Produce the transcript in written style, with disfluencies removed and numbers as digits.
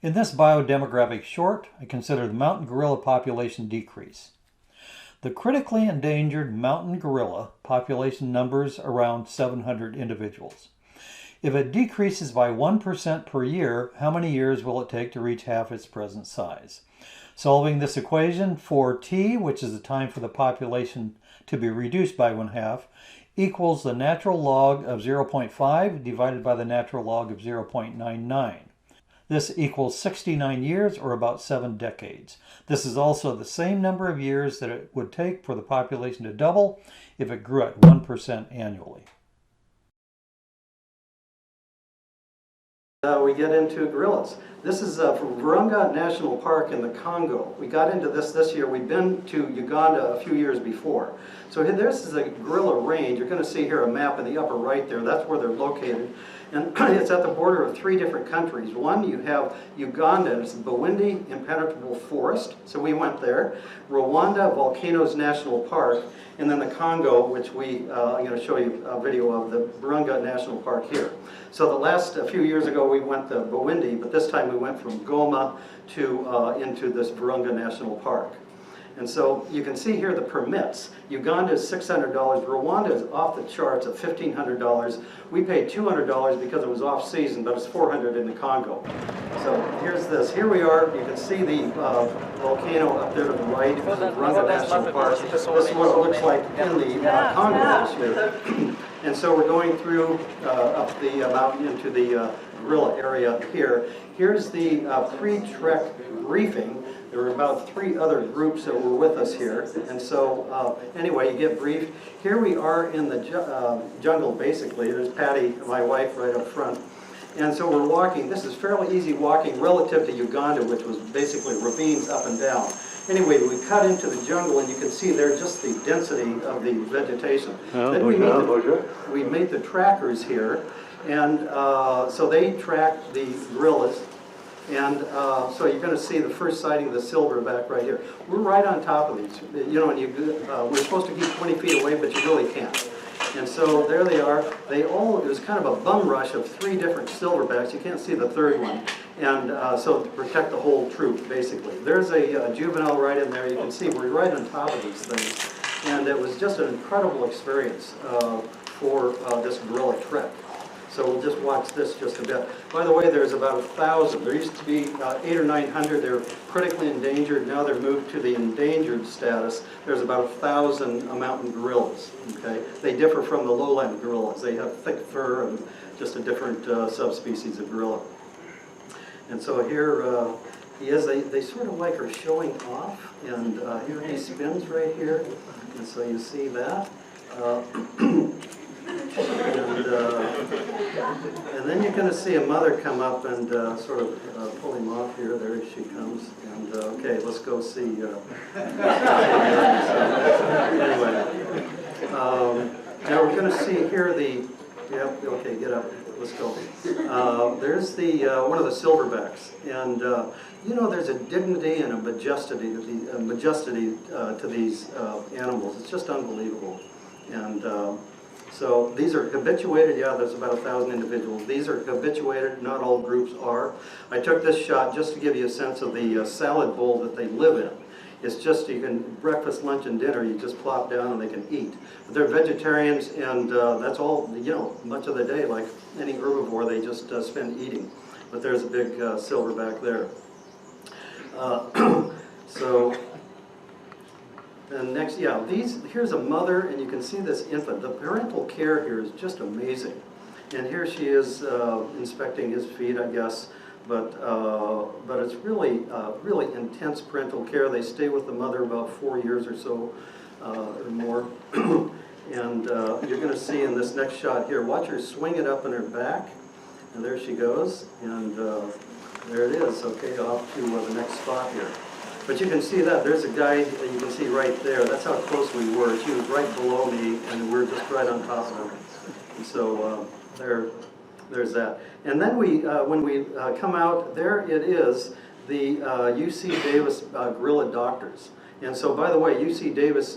In this biodemographic short, I consider the mountain gorilla population decrease. The critically endangered mountain gorilla population numbers around 700 individuals. If it decreases by 1% per year, how many years will it take to reach half its present size? Solving this equation for t, which is the time for the population to be reduced by 1/2, equals the natural log of 0.5 divided by the natural log of 0.99. This equals 69 years, or about 7 decades. This is also the same number of years that it would take for the population to double if it grew at 1% annually. We get into gorillas. This is from Virunga National Park in the Congo. We got into this year. We've been to Uganda a few years before. So here, this is a gorilla range. You're going to see here a map in the upper right there. That's where they're located. And it's at the border of 3 different countries. One, you have Uganda, and it's the Bwindi Impenetrable Forest. So we went there. Rwanda Volcanoes National Park. And then the Congo, which I'm going to show you a video of, the Virunga National Park here. So the last few years ago we went to Bwindi, but this time we went from Goma to into this Virunga National Park. And so you can see here the permits. Uganda is $600. Rwanda is off the charts at $1,500. We paid $200 because it was off season, but it's $400 in the Congo. So here's this. Here we are. You can see the volcano up there to the right. This is Virunga National Park. This is what it looks like in the Congo this year. And so we're going through up the mountain into the gorilla area here. Here's the pre-trek briefing. There were about 3 other groups that were with us here. And so anyway, you get briefed. Here we are in the jungle, basically. There's Patty, my wife, right up front. And so we're walking. This is fairly easy walking relative to Uganda, which was basically ravines up and down. Anyway, we cut into the jungle, and you can see there just the density of the vegetation. Then we meet the trackers here, and so they track the gorillas. And so you're going to see the first sighting of the silverback right here. We're right on top of these. You know, we're supposed to keep 20 feet away, but you really can't. And so there they are. It was kind of a bum rush of 3 different silverbacks. You can't see the 3rd one. And so to protect the whole troop, basically. There's a juvenile right in there. You can see we're right on top of these things. And it was just an incredible experience for this gorilla trek. So we'll just watch this just a bit. By the way, there's about 1,000. There used to be 800 or 900. They're critically endangered. Now they're moved to the endangered status. There's about 1,000 mountain gorillas. Okay, they differ from the lowland gorillas. They have thick fur and just a different subspecies of gorilla. And so here he is. They sort of like are showing off. And here he spins right here. And so you see that. And then you're going to see a mother come up and sort of pull him off here. There she comes. And okay, let's go see. Anyway, now we're going to see here the. Yep. Okay, get up. Let's go. There's the one of the silverbacks, and you know, there's a dignity and a majesty to these animals. It's just unbelievable, and. So these are habituated. Yeah, there's about 1,000 individuals. These are habituated. Not all groups are. I took this shot just to give you a sense of the salad bowl that they live in. It's just, you can, breakfast, lunch, and dinner, you just plop down and they can eat. But they're vegetarians, and that's all, you know, much of the day, like any herbivore, they just spend eating. But there's a big silverback there. And next, yeah, here's a mother, and you can see this infant. The parental care here is just amazing. And here she is inspecting his feet, I guess. But it's really, really intense parental care. They stay with the mother about 4 years or so, or more. And you're going to see in this next shot here, watch her swing it up in her back. And there she goes. And there it is. Okay, off to the next spot here. But you can see that. There's a guy that you can see right there. That's how close we were. She was right below me, and we're just right on top of her. And so there's that. And then when we come out, there it is, the UC Davis gorilla doctors. And so, by the way, UC Davis